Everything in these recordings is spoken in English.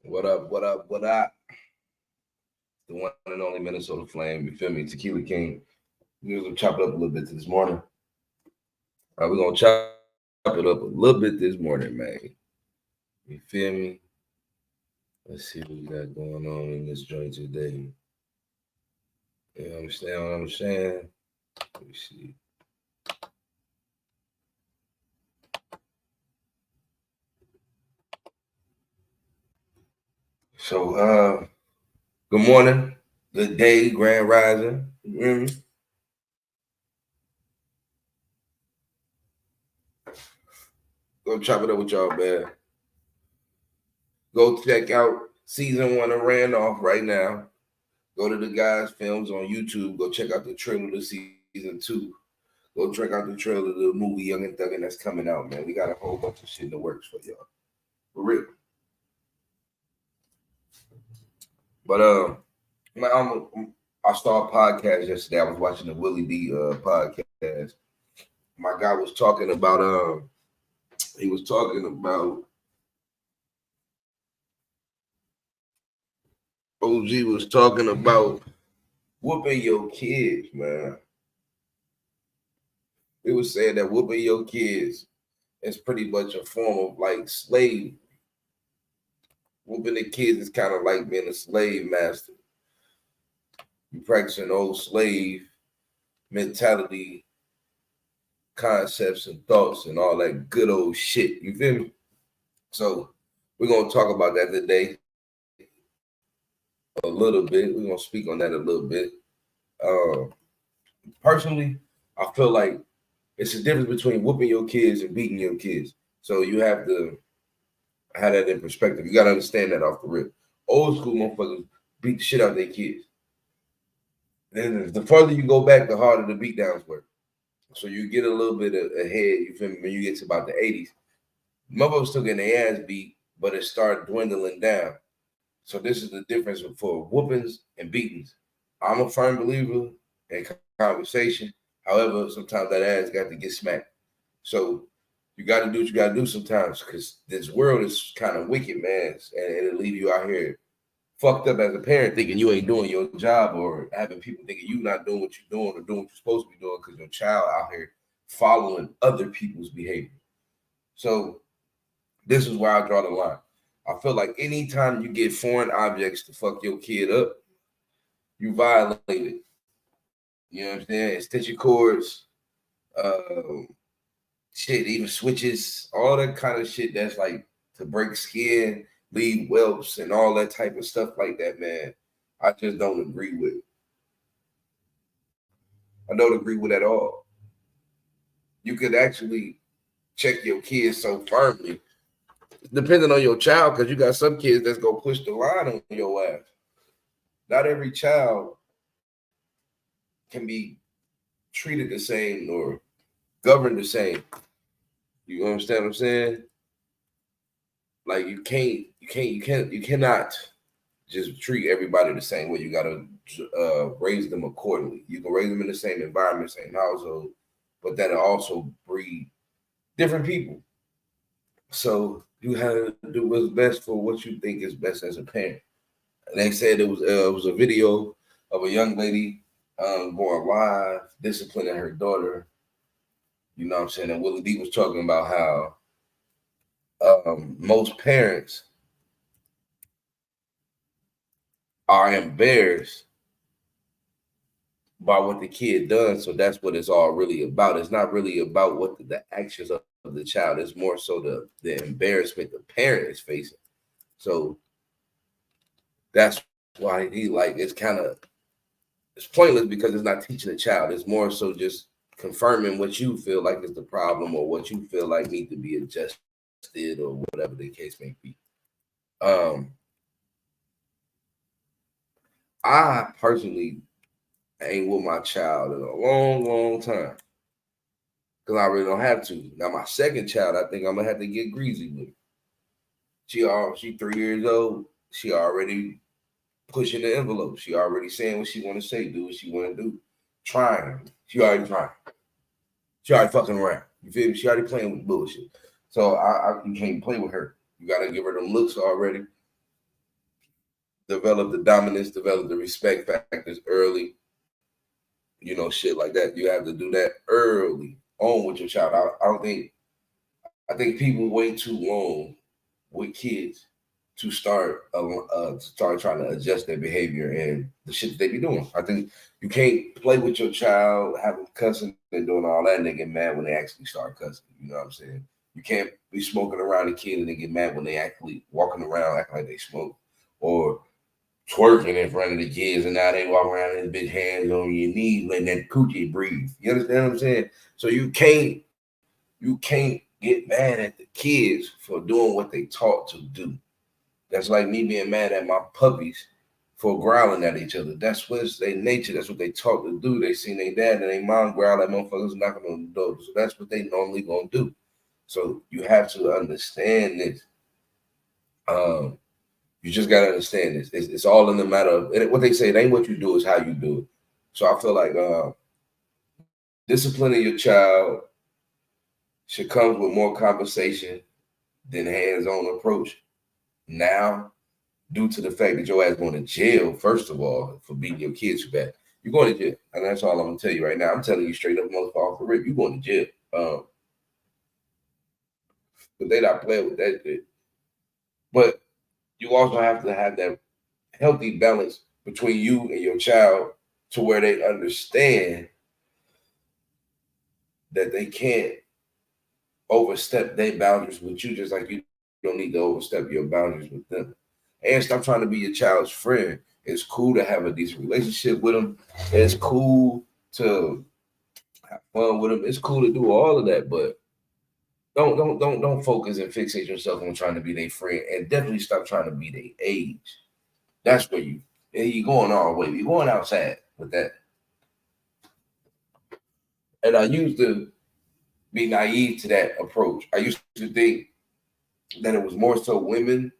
What up? What up? What up? The one and only Minnesota Flame. You feel me? Tequila King. We're gonna chop it up a little bit this morning. We're gonna chop it up a little bit this morning, man. You feel me? Let's see what we got going on in this joint today. You understand what I'm saying? Let me see. So, good morning, good day, grand rising. You hear me? Go chop it up with y'all, man. Go check out season 1 of Randolph right now. Go to the guys' films on YouTube. Go check out the trailer to season 2. Go check out the trailer of the movie Young and Thuggin' that's coming out, man. We got a whole bunch of shit in the works for y'all. For real. But I saw a podcast yesterday. I was watching the Willie D podcast. My guy was talking about he was talking about OG was talking about whooping your kids, man. He was saying that whooping your kids is pretty much a form of like slave. Whooping the kids is kind of like being a slave master. You practicing old slave mentality, concepts and thoughts and all that good old shit. You feel me? So we're gonna talk about that today a little bit. We're gonna speak on that a little bit. Uh, Personally, I feel like it's a difference between whooping your kids and beating your kids. So you have to have that in perspective. You gotta understand that off the rip. Old school motherfuckers beat the shit out of their kids. And the further you go back, the harder the beatdowns were. So you get a little bit ahead, you feel me, when you get to about the 80s. Motherfuckers still getting their ass beat, but it started dwindling down. So this is the difference for whoopings and beatings. I'm a firm believer in conversation. However, sometimes that ass got to get smacked. So you got to do what you got to do sometimes because this world is kind of wicked, man, and it'll leave you out here fucked up as a parent thinking you ain't doing your job or having people thinking you not doing what you're doing or doing what you're supposed to be doing because your child out here following other people's behavior. So this is where I draw the line. I feel like anytime you get foreign objects to fuck your kid up, you violate it. You know what I'm saying? Extension cords, uh, shit, even switches, all that kind of shit that's like to break skin, leave whelps, and all that type of stuff like that, man. I just don't agree with. I don't agree with at all. You could actually check your kids so firmly, depending on your child, because you got some kids that's gonna push the line on your ass. Not every child can be treated the same or governed the same. You understand what I'm saying? Like you cannot just treat everybody the same way. You gotta raise them accordingly. You can raise them in the same environment, same household, but that'll also breed different people. So you have to do what's best for what you think is best as a parent. And they said it was a video of a young lady going live disciplining her daughter. You know what I'm saying? And Willie D was talking about how most parents are embarrassed by what the kid does. So that's what it's all really about. It's not really about what the actions of the child. It's more so the embarrassment the parent is facing. So that's why he like it's pointless because it's not teaching the child. It's more so just confirming what you feel like is the problem or what you feel like need to be adjusted or whatever the case may be. Um, I personally ain't with my child in a long, long time because I really don't have to. Now my second child, I think I'm gonna have to get greasy with. She 3 years old. She already pushing the envelope. She already saying what she want to say, do what she want to do, trying. She already trying. She already fucking around. You feel me? She already playing with bullshit. So you can't play with her. You gotta give her them looks already. develop the dominance, develop the respect factors early. You know, shit like that. You have to do that early on with your child. I think people wait too long with kids to start trying to adjust their behavior and the shit that they be doing. I think you can't play with your child, have them cussing and doing all that, and they get mad when they actually start cussing. You know what I'm saying? You can't be smoking around a kid and they get mad when they actually walking around acting like they smoke, or twerking in front of the kids, and now they walk around with big hands on your knees, letting that coochie breathe. You understand what I'm saying? So you can't get mad at the kids for doing what they taught to do. That's like me being mad at my puppies for growling at each other. That's what's their nature. That's what they taught to do. They seen their dad and their mom growl at motherfuckers knocking on the door. So that's what they normally gonna do. So you have to understand this. You just gotta understand this. It's all in the matter of, and what they say, it ain't what you do, it's how you do it. So I feel like disciplining your child should come with more conversation than hands-on approach. Now, due to the fact that your ass going to jail, first of all, for beating your kids too bad, you're going to jail. And that's all I'm going to tell you right now. I'm telling you straight up, motherfucker, off the rip, you're going to jail. But they not playing with that shit. But you also have to have that healthy balance between you and your child to where they understand that they can't overstep their boundaries with you, just like you don't need to overstep your boundaries with them. And stop trying to be your child's friend. It's cool to have a decent relationship with them. It's cool to have fun with them. It's cool to do all of that, but don't focus and fixate yourself on trying to be their friend, and definitely stop trying to be their age. That's where you're going all the way. You're going outside with that. And I used to be naive to that approach. I used to think that it was more so women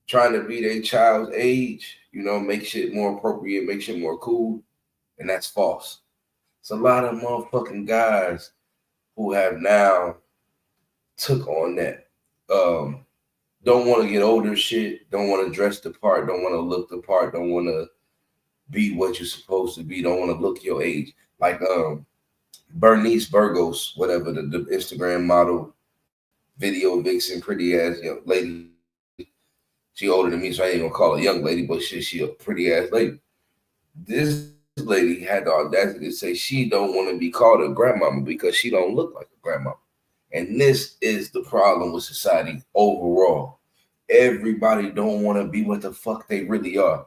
trying to be their child's age, you know, make shit more appropriate, make shit more cool. And that's false. It's a lot of motherfucking guys who have now took on that. Don't want to get older shit, don't want to dress the part, don't want to look the part, don't want to be what you're supposed to be, don't want to look your age. Like Bernice Burgos, whatever, the Instagram model, video vixen, pretty ass young lady. She older than me, so I ain't gonna call her a young lady, but she a pretty ass lady. This lady had the audacity to say she don't want to be called a grandmama because she don't look like a grandmama. And this is the problem with society overall. Everybody don't want to be what the fuck they really are.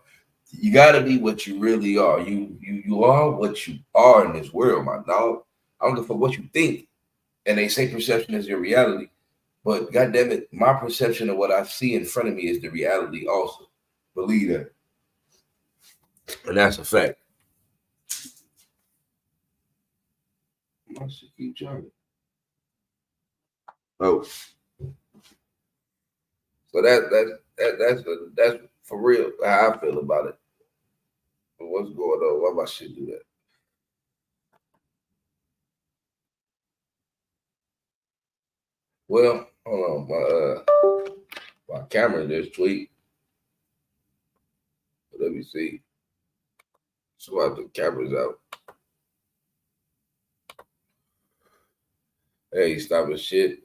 You gotta be what you really are. You are what you are in this world, my dog. I don't give a fuck what you think. And they say perception is your reality. But goddamn it, my perception of what I see in front of me is the reality also. Believe that. And that's a fact. I should keep trying. Oh. So that's for real how I feel about it. But what's going on? Why my shit do that? Well, hold on. My camera just tweaked. Let me see. Swap the cameras out. Hey, stop the shit.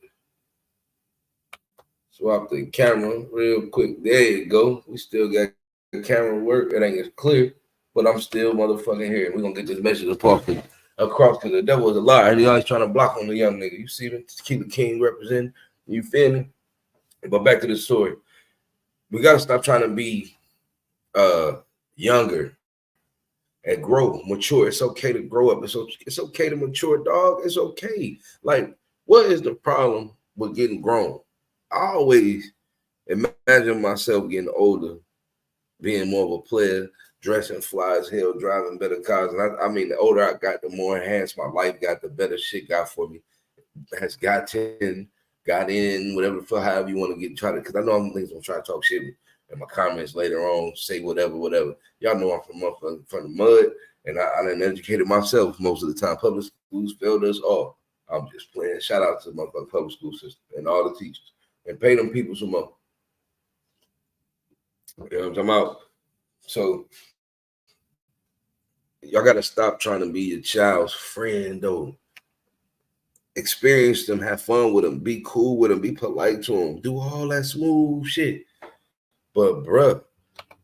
Swap the camera real quick. There you go. We still got the camera work. It ain't as clear, but I'm still motherfucking here. We're gonna get this message across because the devil is a liar. And he always trying to block on the young nigga. You see me? Keep the king representing. You feel me? But back to the story. We gotta stop trying to be younger and grow, mature. It's okay to grow up. It's okay to mature, dog. It's okay. Like, what is the problem with getting grown? I always imagine myself getting older, being more of a player, dressing fly as hell, driving better cars. And I mean, the older I got, the more enhanced my life got, the better shit got for me. Has gotten, got in, whatever the fuck, however you want to get, try to, because I know I'm niggas gonna try to talk shit in my comments later on, say whatever. Y'all know I'm from the mud, and I done educated myself most of the time. Public schools failed us all. I'm just playing. Shout out to my public school system and all the teachers. And pay them people some money. You know what I'm talking about? So y'all gotta stop trying to be your child's friend, though. Experience them, have fun with them, be cool with them, be polite to them, do all that smooth shit. But bruh,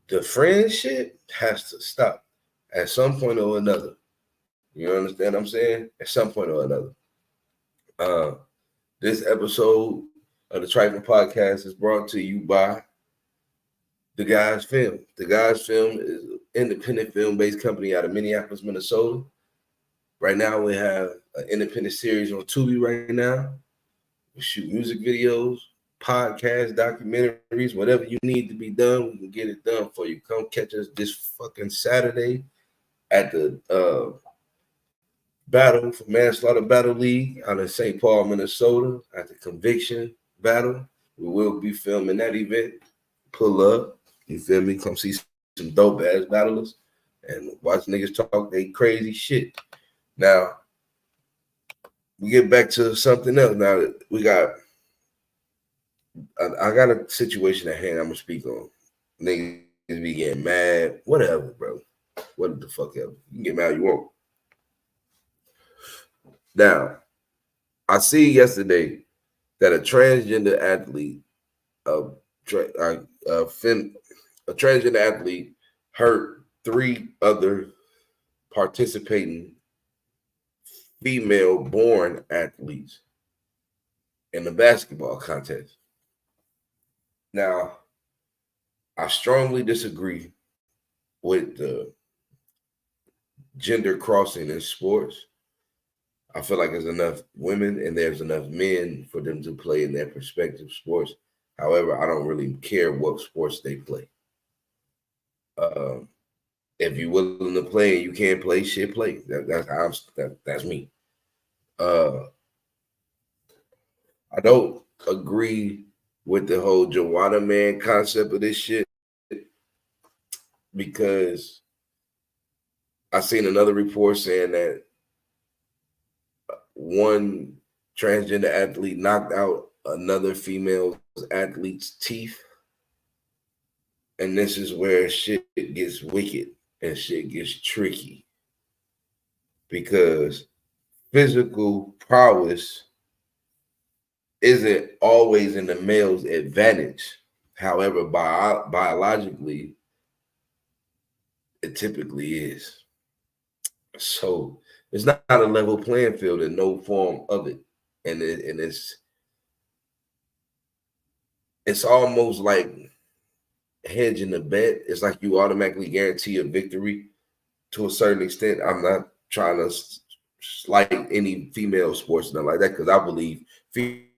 the friendship has to stop at some point or another. You understand what I'm saying? At some point or another. Uh, this episode of the Tri-flinnnn podcast is brought to you by The Guys Film. The Guys Film is an independent film-based company out of Minneapolis, Minnesota. Right now, we have an independent series on Tubi right now. We shoot music videos, podcasts, documentaries, whatever you need to be done, we can get it done for you. Come catch us this fucking Saturday at the Battle for Manslaughter Battle League out in St. Paul, Minnesota, at the Conviction Battle. We will be filming that event. Pull up, you feel me? Come see some dope ass battlers and watch niggas talk they crazy shit. Now, we get back to something else. Now, we got, I got a situation at hand I'm gonna speak on. Niggas be getting mad, whatever, bro. What the fuck ever. You can get mad you want. Now, I see yesterday that a transgender athlete, a transgender athlete hurt 3 other participating female-born athletes in the basketball contest. Now, I strongly disagree with the gender crossing in sports. I feel like there's enough women and there's enough men for them to play in their respective sports. However, I don't really care what sports they play. If you're willing to play and you can't play, shit, play. That's me. I don't agree with the whole Joanna Man concept of this shit because I seen another report saying that one transgender athlete knocked out another female athlete's teeth. And this is where shit gets wicked and shit gets tricky. Because physical prowess isn't always in the male's advantage. However, biologically, it typically is. So it's not a level playing field in no form of it. And it's almost like hedging the bet. It's like you automatically guarantee a victory to a certain extent. I'm not trying to slight any female sports, nothing like that, because I believe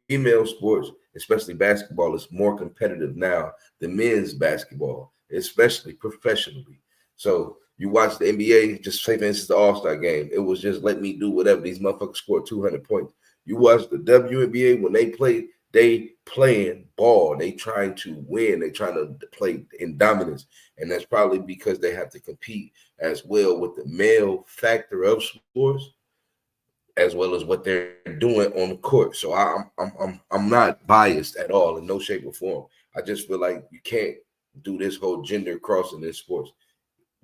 female sports, especially basketball, is more competitive now than men's basketball, especially professionally. So you watch the NBA, just say for instance the All-Star game, it was just let me do whatever. These motherfuckers scored 200 points. You watch the WNBA when they play, they playing ball. They trying to win. They trying to play in dominance. And that's probably because they have to compete as well with the male factor of sports, as well as what they're doing on the court. So I'm not biased at all in no shape or form. I just feel like you can't do this whole gender crossing in sports.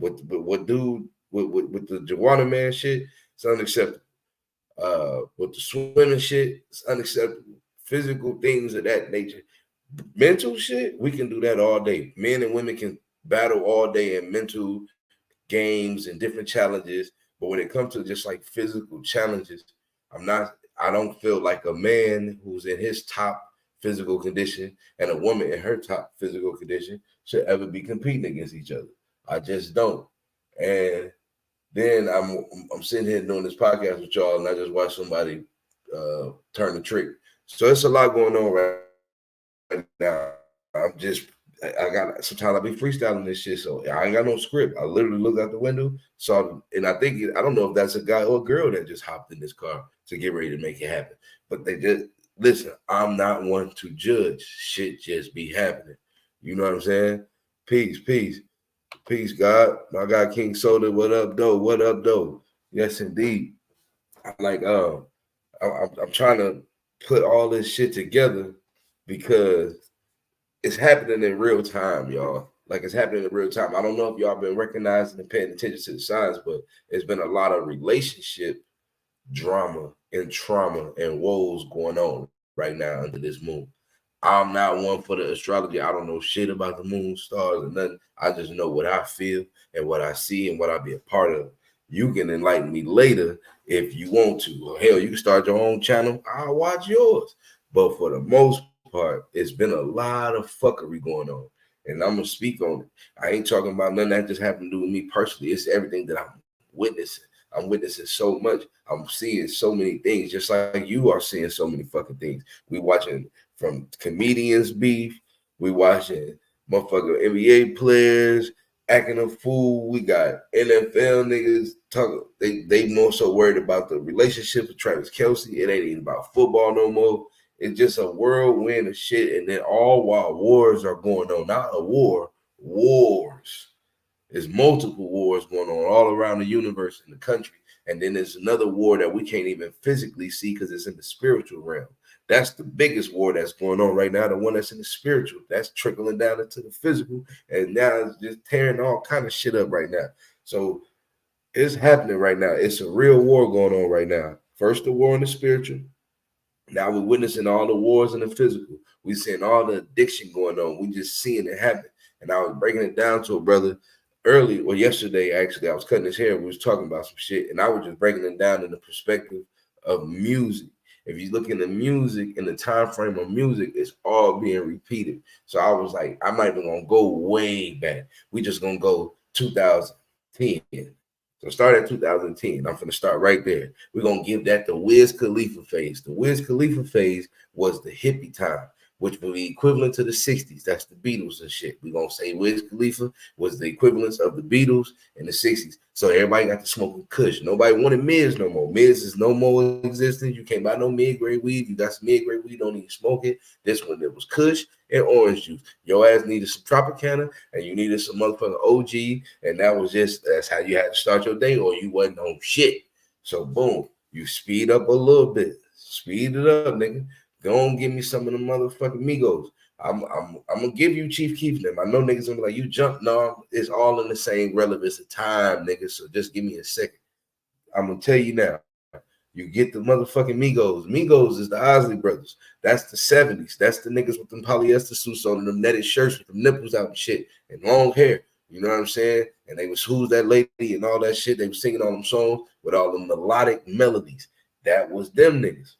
With the Joanna Man shit, it's unacceptable. With the swimming shit, it's unacceptable. Physical things of that nature. Mental shit, we can do that all day. Men and women can battle all day in mental games and different challenges. But when it comes to just like physical challenges, I don't feel like a man who's in his top physical condition and a woman in her top physical condition should ever be competing against each other. I just don't. And then I'm sitting here doing this podcast with y'all, and I just watched somebody turn the trick. So it's a lot going on right now. I got sometimes I be freestyling this shit, so I ain't got no script. I literally looked out the window, saw, and I don't know if that's a guy or a girl that just hopped in this car to get ready to make it happen. But they just listen. I'm not one to judge. Shit just be happening. You know what I'm saying? Peace, peace. Peace, God. My guy King Soda, what up, though? What up, though? Yes, indeed. I'm trying to put all this shit together because it's happening in real time, y'all. like it's happening in real time. I don't know if y'all been recognizing and paying attention to the signs, but it's been a lot of relationship drama and trauma and woes going on right now under this moon. I'm not one for the astrology. I don't know shit about the moon, stars, and nothing. I just know what I feel and what I see and what I be a part of. You can enlighten me later if you want to. Or hell, you can start your own channel. I'll watch yours. But for the most part, it's been a lot of fuckery going on. And I'm gonna speak on it. I ain't talking about nothing that just happened to do with me personally. It's everything that I'm witnessing. I'm witnessing so much. I'm seeing so many things, just like you are seeing so many fucking things. We watching from comedians beef. We watching motherfucking NBA players acting a fool. We got NFL niggas talking. They more so worried about the relationship with Travis Kelce. It ain't even about football no more. It's just a whirlwind of shit. And then all while wars are going on. Not a war, wars. There's multiple wars going on all around the universe and the country. And then there's another war that we can't even physically see because it's in the spiritual realm. That's the biggest war that's going on right now, the one that's in the spiritual. That's trickling down into the physical. And now it's just tearing all kind of shit up right now. So it's happening right now. It's a real war going on right now. First, the war in the spiritual. Now we're witnessing all the wars in the physical. We're seeing all the addiction going on. We just seeing it happen. And I was breaking it down to a brother early, or yesterday, actually. I was cutting his hair. We was talking about some shit. And I was just breaking it down in the perspective of music. If you look in the music, in the time frame of music, it's all being repeated. So I was like, I'm not even going to go way back. We just going to go 2010. So start at 2010. I'm going to start right there. We're going to give that the Wiz Khalifa phase. The Wiz Khalifa phase was the hippie time, which would be equivalent to the 60s. That's the Beatles and shit. We're going to say Wiz Khalifa was the equivalence of the Beatles in the 60s. So everybody got to smoking kush. Nobody wanted Miz no more. Miz is no more existing. You can't buy no mid-grade weed. You got some mid-grade weed, don't even smoke it. This one, it was kush and orange juice. Your ass needed some Tropicana and you needed some motherfucking OG. And that's how you had to start your day, or you wasn't on shit. So boom, you speed up a little bit. Speed it up, nigga. Go and give me some of the motherfucking Migos. I'm gonna give you Chief Keef them. I know niggas gonna be like, you jump. No, it's all in the same relevance of time, nigga. So just give me a second. I'm gonna tell you now. You get the motherfucking Migos. Migos is the Osley brothers. That's the 70s. That's the niggas with them polyester suits on and them netted shirts with them nipples out and shit and long hair. You know what I'm saying? And they was Who's That Lady and all that shit. They was singing all them songs with all them melodic melodies. That was them niggas.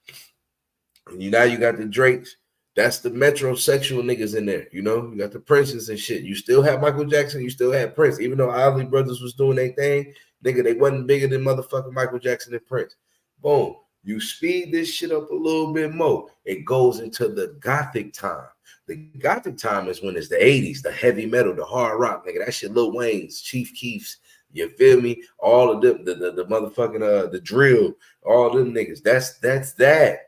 And now you got the Drakes. That's the metrosexual niggas in there. You know, you got the Princes and shit. You still have Michael Jackson. You still have Prince. Even though Isley Brothers was doing their thing, nigga, they wasn't bigger than motherfucking Michael Jackson and Prince. Boom. You speed this shit up a little bit more. It goes into the Gothic time. The Gothic time is when it's the 80s, the heavy metal, the hard rock, nigga. That shit Lil Wayne's, Chief Keef's, you feel me? All of them, the motherfucking the drill, all them niggas. That's that.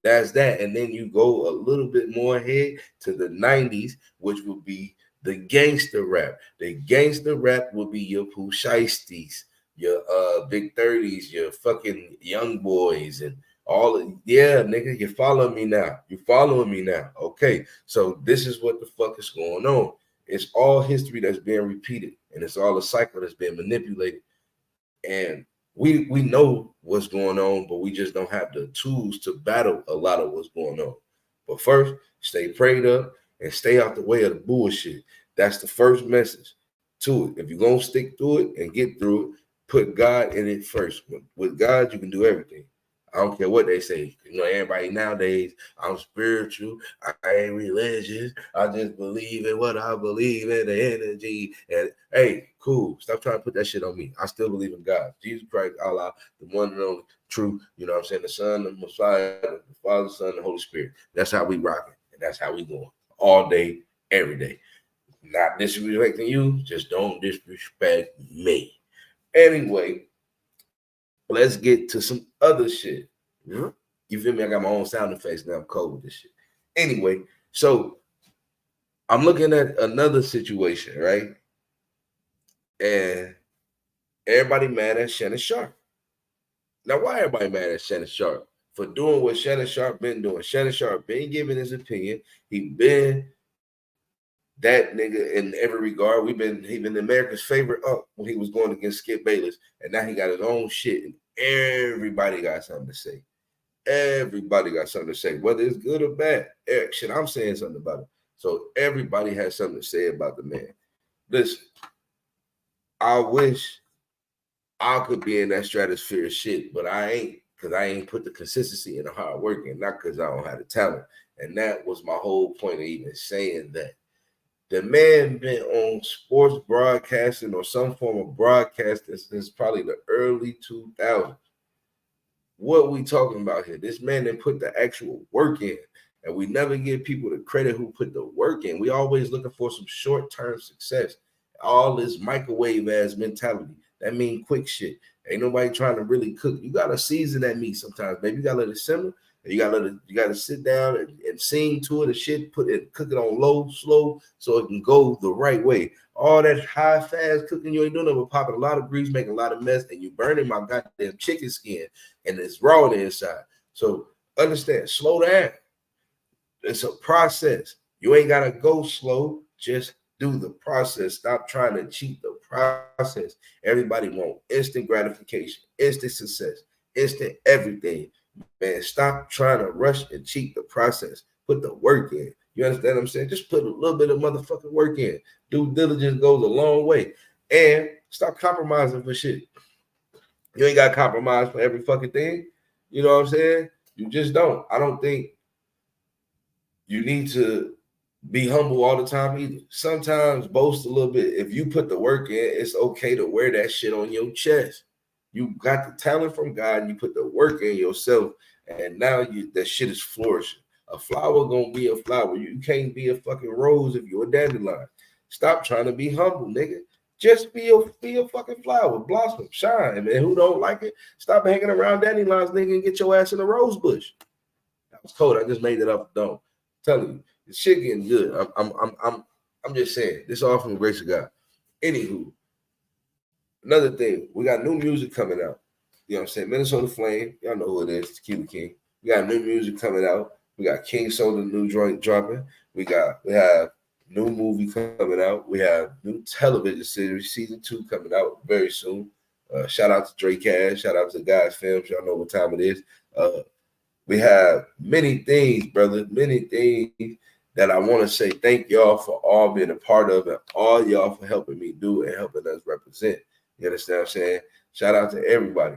That's that. And then you go a little bit more ahead to the 90s, which would be the gangster rap. The gangster rap would be your Pooh Shiesties, your Big 30s, your fucking Young Boys, and all of, yeah, nigga, you following me now. You following me now. Okay. So this is what the fuck is going on. It's all history that's being repeated, and it's all a cycle that's being manipulated. And we know what's going on, but we just don't have the tools to battle a lot of what's going on. But first, stay prayed up and stay out the way of the bullshit. That's the first message to it. If you're going to stick through it and get through it, put God in it first. With God, you can do everything. I don't care what they say. You know, everybody nowadays, I'm spiritual. I ain't religious. I just believe in what I believe in, the energy. And hey, cool. Stop trying to put that shit on me. I still believe in God. Jesus Christ, Allah, the one and only true. You know what I'm saying? The Son, the Messiah, the Father, Son, the Holy Spirit. That's how we rocking. And that's how we going. All day, every day. Not disrespecting you. Just don't disrespect me. Anyway, let's get to some other shit. You feel me? I got my own sound effects now. I'm cold with this shit. Anyway, so I'm looking at another situation, right? And everybody mad at Shannon Sharp. Now, why everybody mad at Shannon Sharp? For doing what Shannon Sharp been doing. Shannon Sharp been giving his opinion. He been that nigga in every regard. He been America's favorite when he was going against Skip Bayless, and now he got his own shit, and everybody got something to say. Everybody got something to say, whether it's good or bad. Shit, I'm saying something about it. So everybody has something to say about the man. Listen, I wish I could be in that stratosphere of shit, but I ain't, because I ain't put the consistency and the hard work in, not because I don't have the talent. And that was my whole point of even saying that. The man been on sports broadcasting or some form of broadcasting since probably the early 2000s. What we talking about here? This man that put the actual work in, and we never give people the credit who put the work in. We always looking for some short-term success. All this microwave ass mentality. That mean quick shit. Ain't nobody trying to really cook. You gotta season that meat sometimes, baby. You gotta let it simmer. You gotta sit down and sing to it and shit. Cook it on low, slow, so it can go the right way. All that high fast cooking, you ain't doing nothing but popping a lot of grease, making a lot of mess, and you burning my goddamn chicken skin, and it's raw on the inside. So understand, slow down. It's a process. You ain't gotta go slow. Just do the process. Stop trying to cheat the process. Everybody want instant gratification, instant success, instant everything. Man, stop trying to rush and cheat the process. Put the work in. You understand what I'm saying? Just put a little bit of motherfucking work in. Due diligence goes a long way. And stop compromising for shit. You ain't got to compromise for every fucking thing. You know what I'm saying? You just don't. I don't think you need to be humble all the time either. Sometimes boast a little bit. If you put the work in, it's okay to wear that shit on your chest. You got the talent from God, and you put the work in yourself, and now that shit is flourishing. A flower gonna be a flower. You can't be a fucking rose if you're a dandelion. Stop trying to be humble, nigga. Just be a fucking flower, blossom, shine. And who don't like it, stop hanging around dandelions, nigga, and get your ass in a rose bush. That was cold. I just made it up. Don't. I'm telling you, the shit getting good. I'm just saying. This all from the grace of God. Anywho, another thing, we got new music coming out. You know what I'm saying? Minnesota Flame, y'all know who it is, Tequila King. We got new music coming out. We got King Soda new joint dropping. We have new movie coming out. We have new television series, season 2 coming out very soon. Shout out to Drake Cash. Shout out to Guys Films. Y'all know what time it is. We have many things, brother, many things that I want to say thank y'all for all being a part of, and all y'all for helping me do and helping us represent. You understand what I'm saying? Shout out to everybody.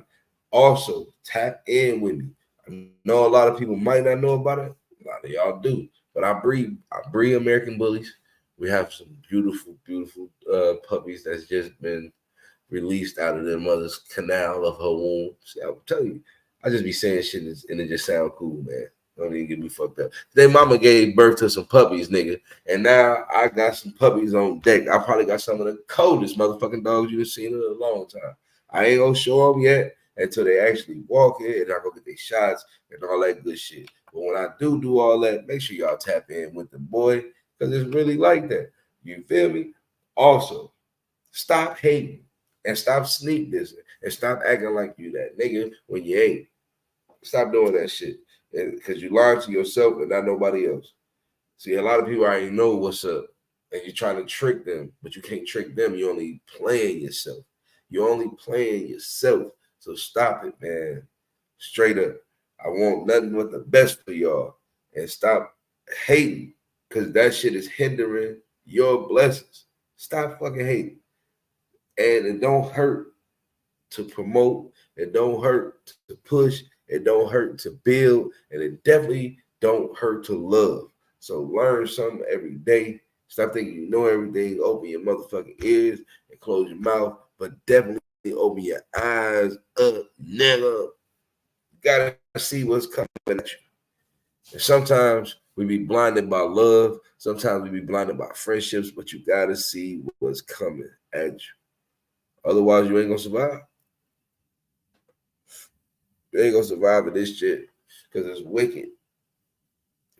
Also, tap in with me. I know a lot of people might not know about it. A lot of y'all do. But I breed American bullies. We have some beautiful, beautiful puppies that's just been released out of their mother's canal of her womb. See, I'll tell you, I just be saying shit and it just sound cool, man. Don't even get me fucked up. Their mama gave birth to some puppies, nigga. And now I got some puppies on deck. I probably got some of the coldest motherfucking dogs you've seen in a long time. I ain't gonna show them yet until they actually walk in and I go get their shots and all that good shit. But when I do all that, make sure y'all tap in with the boy, because it's really like that. You feel me? Also, stop hating and stop sneak dissing and stop acting like you that nigga when you ain't. Stop doing that shit. Because you lie to yourself and not nobody else. See, a lot of people already know what's up, and you're trying to trick them, but you can't trick them. You're only playing yourself. You're only playing yourself. So stop it, man. Straight up. I want nothing but the best for y'all. And stop hating, because that shit is hindering your blessings. Stop fucking hating. And it don't hurt to promote. It don't hurt to push. It don't hurt to build, and it definitely don't hurt to love. So learn something every day. Stop thinking you know everything. Open your motherfucking ears and close your mouth, but definitely open your eyes up, nigga. You gotta see what's coming at you. And sometimes we be blinded by love. Sometimes we be blinded by friendships, but you gotta see what's coming at you. Otherwise, you ain't gonna survive. You ain't gonna survive with this shit because it's wicked.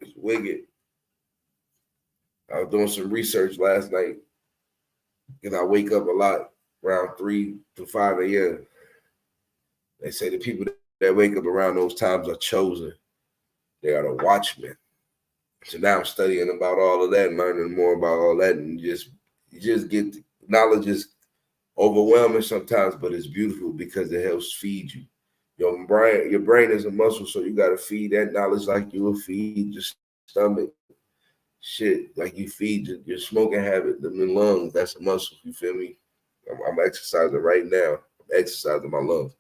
It's wicked. I was doing some research last night because I wake up a lot around 3 to 5 a.m. They say the people that wake up around those times are chosen. They are the watchmen. So now I'm studying about all of that, learning more about all that, and you just get knowledge is overwhelming sometimes, but it's beautiful because it helps feed you. Your brain is a muscle, so you gotta feed that knowledge like you will feed your stomach. Shit, like you feed your smoking habit, the lungs, that's a muscle. You feel me? I'm exercising right now. I'm exercising my lungs.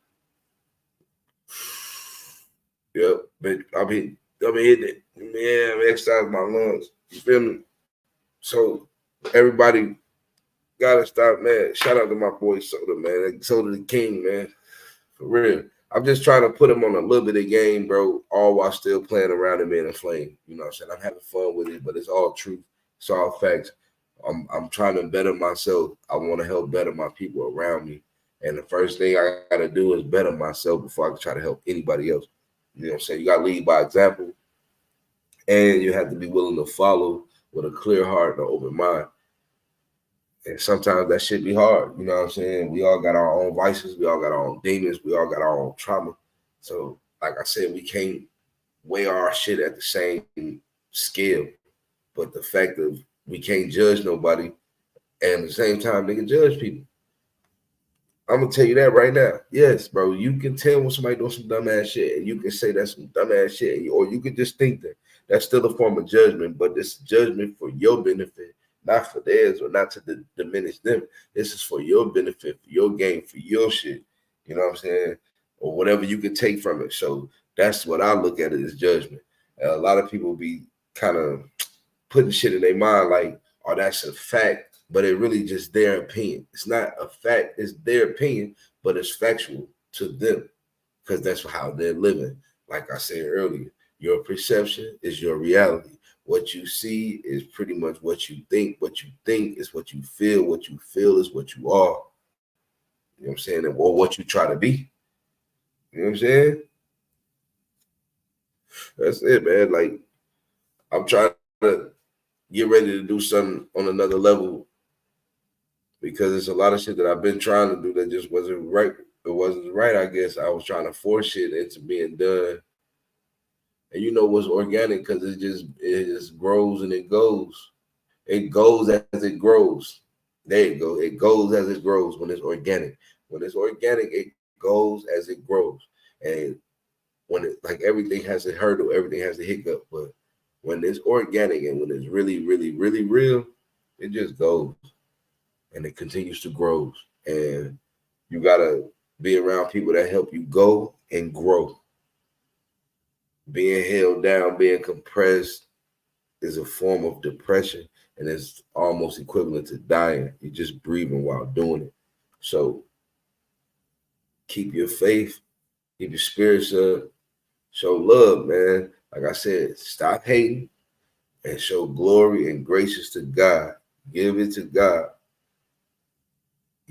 Yep, but I've been hitting it. Yeah, I'm exercising my lungs. You feel me? So everybody gotta stop, man. Shout out to my boy Soda, man. Soda the King, man. For real. I'm just trying to put him on a little bit of game, bro, all while still playing around and being a flame. You know what I'm saying? I'm having fun with it, but it's all truth. It's all facts. I'm trying to better myself. I want to help better my people around me. And the first thing I gotta do is better myself before I can try to help anybody else. You know what I'm saying? You gotta lead by example, and you have to be willing to follow with a clear heart and an open mind. And sometimes that shit be hard. You know what I'm saying? We all got our own vices. We all got our own demons. We all got our own trauma. So, like I said, we can't weigh our shit at the same scale. But the fact of we can't judge nobody, and at the same time, they can judge people. I'm gonna tell you that right now. Yes, bro. You can tell when somebody doing some dumbass shit, and you can say that's some dumbass shit, or you could just think that that's still a form of judgment, but this judgment for your benefit, not for theirs, or not to diminish them. This is for your benefit, for your gain, for your shit. You know what I'm saying? Or whatever you can take from it. So that's what I look at it as judgment. And a lot of people be kind of putting shit in their mind like, oh, that's a fact, but it really just their opinion. It's not a fact, it's their opinion, but it's factual to them because that's how they're living. Like I said earlier, your perception is your reality. What you see is pretty much what you think. What you think is what you feel. What you feel is what you are. You know what I'm saying? Or what you try to be. You know what I'm saying? That's it, man. Like, I'm trying to get ready to do something on another level because it's a lot of shit that I've been trying to do that just wasn't right. It wasn't right, I guess. I was trying to force shit into being done. And you know what's organic because it just grows and it goes. It goes as it grows. There you go. It goes as it grows when it's organic. When it's organic, it goes as it grows. And when it like everything has a hurdle, everything has a hiccup. But when it's organic and when it's really, really, really real, it just goes and it continues to grow. And you gotta be around people that help you go and grow. Being held down, being compressed is a form of depression and it's almost equivalent to dying. You're just breathing while doing it. So keep your faith, keep your spirits up, show love, man. Like I said, stop hating and show glory and gracious to God. Give it to God.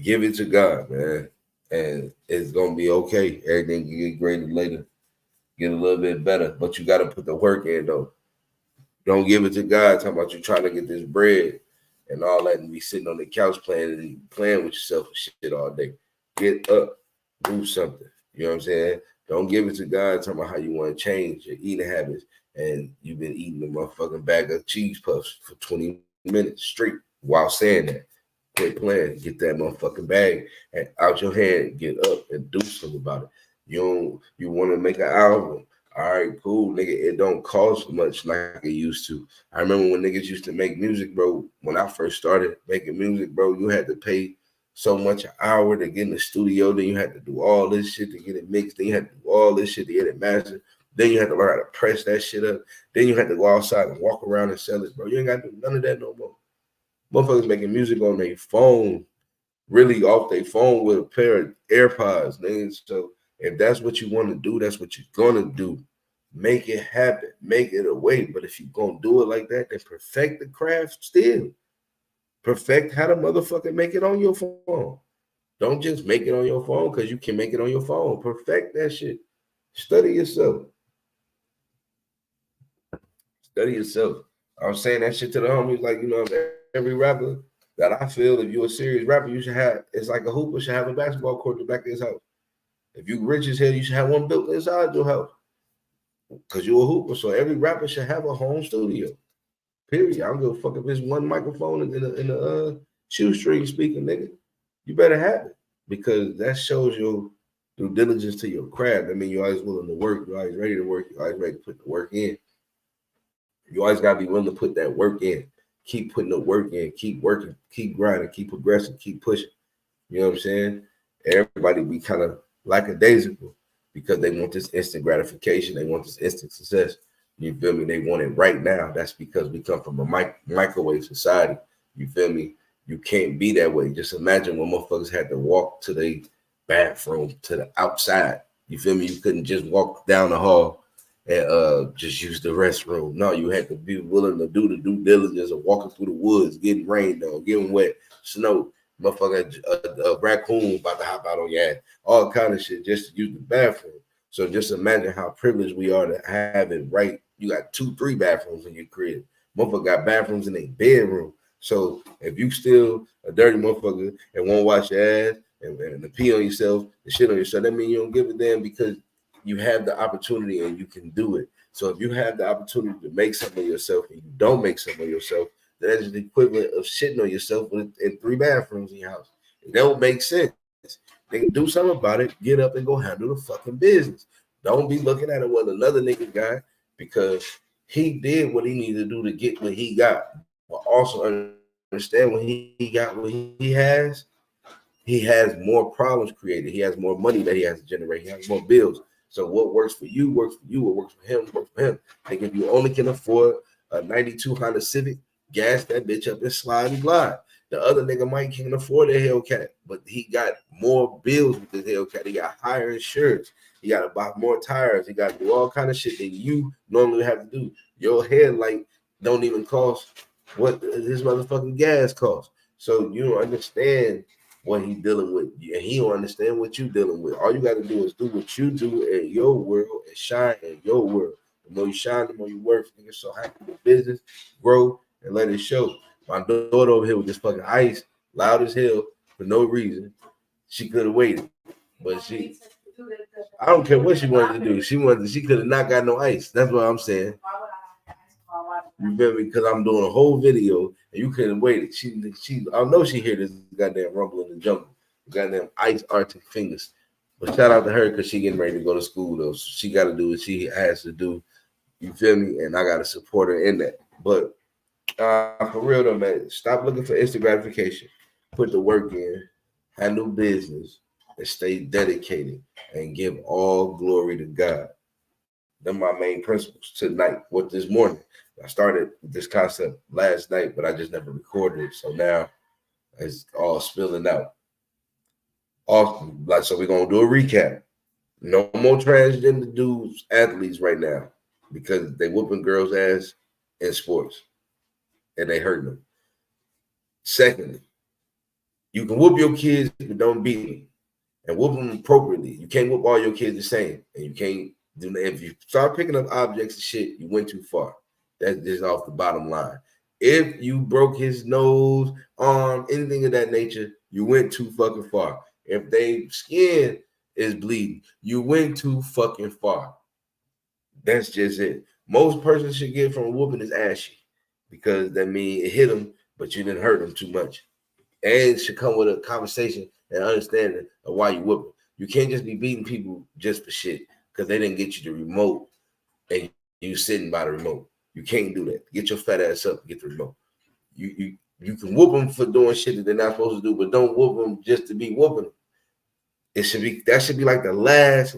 Give it to God, man. And it's gonna be okay. Everything can get greater later, get a little bit better. But you gotta put the work in though. Don't give it to God talking about you trying to get this bread and all that and be sitting on the couch playing with yourself and shit all day. Get up, do something. You know what I'm saying? Don't give it to God talking about how you want to change your eating habits and you've been eating a motherfucking bag of cheese puffs for 20 minutes straight while saying that. Quit playing. Get that motherfucking bag and out your hand. Get up and do something about it. You want to make an album. All right, cool, nigga. It don't cost much like it used to. I remember when niggas used to make music, bro. When I first started making music, bro, you had to pay so much an hour to get in the studio. Then you had to do all this shit to get it mixed. Then you had to do all this shit to get it mastered. Then you had to learn how to press that shit up. Then you had to go outside and walk around and sell it, bro. You ain't got to do none of that no more. Motherfuckers making music on their phone, really off their phone with a pair of AirPods, man. So if that's what you want to do, that's what you're gonna do. Make it happen. Make it a way. But if you're gonna do it like that, then perfect the craft still. Perfect how to motherfucking make it on your phone. Don't just make it on your phone because you can make it on your phone. Perfect that shit. Study yourself. Study yourself. I was saying that shit to the homies, like, you know, every rapper that I feel, if you're a serious rapper, you should have, it's like a hooper should have a basketball court in the back of his house. If you rich as hell, you should have one built inside your house. because you're a hooper. So every rapper should have a home studio. Period. I don't give a fuck if it's one microphone in the shoestring speaking, nigga. You better have it because that shows your due diligence to your craft. I mean, you're always willing to work. You're always ready to work. You're always ready to put the work in. You always got to be willing to put that work in. Keep putting the work in. Keep working. Keep grinding. Keep progressing. Keep pushing. You know what I'm saying? Everybody be kind of lackadaisical because they want this instant gratification. They want this instant success. You feel me? They want it right now. That's because we come from a microwave society. You feel me? You can't be that way. Just imagine when motherfuckers had to walk to the bathroom, to the outside. You feel me? You couldn't just walk down the hall and just use the restroom. No, you had to be willing to do the due diligence of walking through the woods, getting rained on, getting wet, snow. Motherfucker, a raccoon about to hop out on your ass, all kind of shit just to use the bathroom. So just imagine how privileged we are to have it right. You got 2-3 bathrooms in your crib. Motherfucker got bathrooms in their bedroom. So if you still a dirty motherfucker and won't wash your ass and pee on yourself and shit on yourself, that means you don't give a damn because you have the opportunity and you can do it. So if you have the opportunity to make something of yourself and you don't make something of yourself, that is the equivalent of shitting on yourself in 3 bathrooms in your house. It don't make sense. They can do something about it. Get up and go handle the fucking business. Don't be looking at it what another nigga got because he did what he needed to do to get what he got. But also understand when he got what he has more problems created. He has more money that he has to generate. He has more bills. So what works for you works for you. What works for him works for him. Like if you only can afford a 92 Honda Civic, gas that bitch up and slide and glide. The other nigga might can't afford a Hellcat, but he got more bills with the Hellcat. He got higher insurance. He got to buy more tires. He got to do all kind of shit that you normally have to do. Your headlight don't even cost what his motherfucking gas costs. So you don't understand what he's dealing with, and he don't understand what you're dealing with. All you got to do is do what you do in your world and shine in your world. The more you shine, the more you work. Nigga, so happy with business, grow, and let it show. My daughter over here with this fucking ice, loud as hell, for no reason. She could have waited, but I don't care what she wanted to do. She could have not got no ice. That's what I'm saying. You feel me? Because I'm doing a whole video and you couldn't wait. I know she hear this goddamn rumble in the jungle, goddamn ice Arctic fingers. But shout out to her because she getting ready to go to school though. So she got to do what she has to do. You feel me? And I got to support her in that. But for real though, man, stop looking for instant gratification. Put the work in, handle business, and stay dedicated and give all glory to God. Them my main principles tonight. What this morning? I started this concept last night, but I just never recorded it. So now it's all spilling out. Awesome. Like, so we're gonna do a recap. No more transgender dudes, athletes right now, because they whooping girls' ass in sports and they hurting them. Secondly, you can whoop your kids, but don't beat them. And whoop them appropriately. You can't whoop all your kids the same. And you can't do that. If you start picking up objects and shit, you went too far. That's just off the bottom line. If you broke his nose, arm, anything of that nature, you went too fucking far. If they skin is bleeding, you went too fucking far. That's just it. Most persons should get from a whooping is ashy because that means it hit them, but you didn't hurt them too much. And it should come with a conversation and understanding of why you whooping. You can't just be beating people just for shit because they didn't get you the remote and you sitting by the remote. You can't do that. Get your fat ass up and get the remote. You can whoop them for doing shit that they're not supposed to do, but don't whoop them just to be whooping them. That should be like the last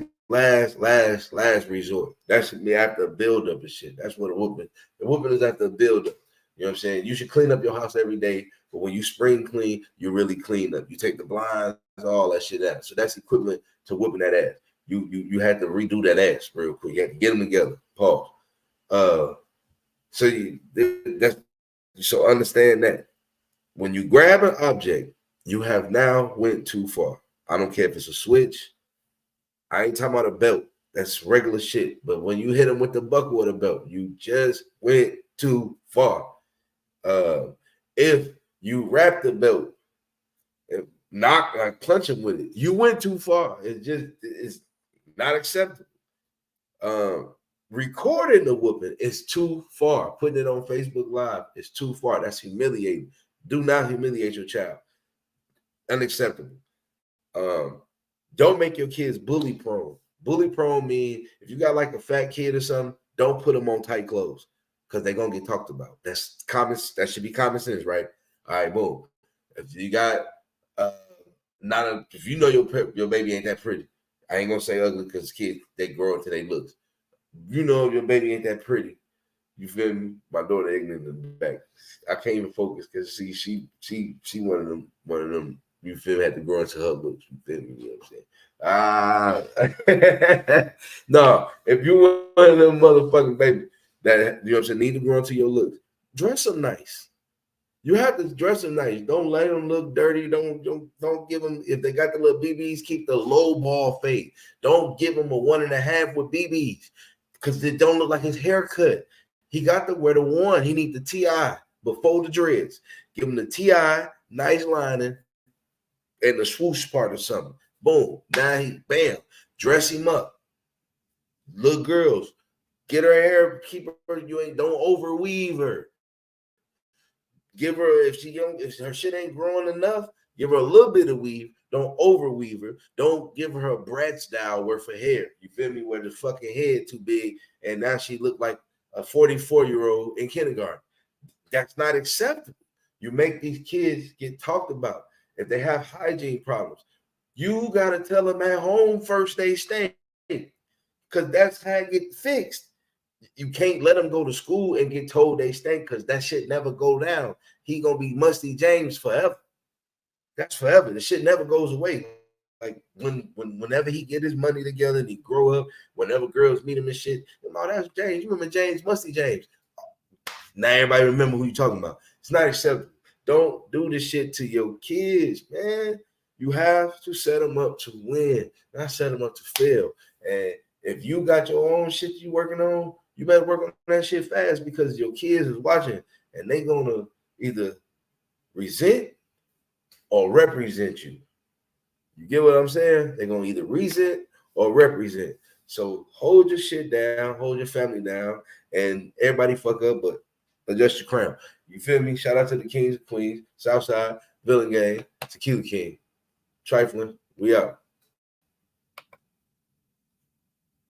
resort. That should be after a build up and shit. That's what a whooping. The whooping is after a build up. You know what I'm saying? You should clean up your house every day, but when you spring clean, you really clean up. You take the blinds, all that shit out. So that's equivalent to whooping that ass. You had to redo that ass real quick. You had to get them together. Pause. So understand that when you grab an object, you have now went too far. I don't care if it's a switch. I ain't talking about a belt. That's regular shit. But when you hit them with the buckle of the belt, you just went too far. If you wrap the belt and punch him with it, you went too far. It's not acceptable. Recording the whooping is too far. Putting it on Facebook Live is too far. That's humiliating. Do not humiliate your child. Unacceptable. Don't make your kids bully prone. Bully prone mean if you got like a fat kid or something, don't put them on tight clothes because they're gonna get talked about. That's common. That should be common sense, right? All right, boom. If you got if you know your baby ain't that pretty, I ain't gonna say ugly because kids they grow into their looks. You know your baby ain't that pretty. You feel me? My daughter ignorant in the back. I can't even focus because she one of them. You feel me? Had to grow into her looks. You feel me? You know what I'm saying? No, if you one of them motherfucking baby that you know what I'm saying need to grow into your looks, dress them nice. You have to dress them nice. Don't let them look dirty. Don't give them if they got the little BBs. Keep the low ball fade. Don't give them a 1.5 with BBs because it don't look like his haircut. He got to wear the one. He need the TI before the dreads. Give him the TI, nice lining, and the swoosh part or something. Boom. Now bam. Dress him up. Little girls, get her hair. Keep her. Don't overweave her. Give her if her shit ain't growing enough, give her a little bit of weave. Don't overweave her. Don't give her a Brad style worth of hair. You feel me? Where the fucking head too big and now she look like a 44-year-old in kindergarten. That's not acceptable. You make these kids get talked about. If they have hygiene problems, you gotta tell them at home first they stink, because that's how it get fixed. You can't let them go to school and get told they stink because that shit never go down. He gonna be Musty James forever. That's forever. The shit never goes away. Like whenever he get his money together and he grow up, whenever girls meet him and shit, oh, that's James. You remember James, Musty James? Now everybody remember who you talking about. It's not acceptable. Don't do this shit to your kids, man. You have to set them up to win, not set them up to fail. And if you got your own shit you working on, you better work on that shit fast because your kids is watching and they gonna either resent or represent you. You get what I'm saying? They're gonna either resent or represent. So hold your shit down, hold your family down, and everybody fuck up, but adjust your crown. You feel me? Shout out to the kings and queens, Southside, Villain Gang, Tequila King, Tri-flinnnn. We out.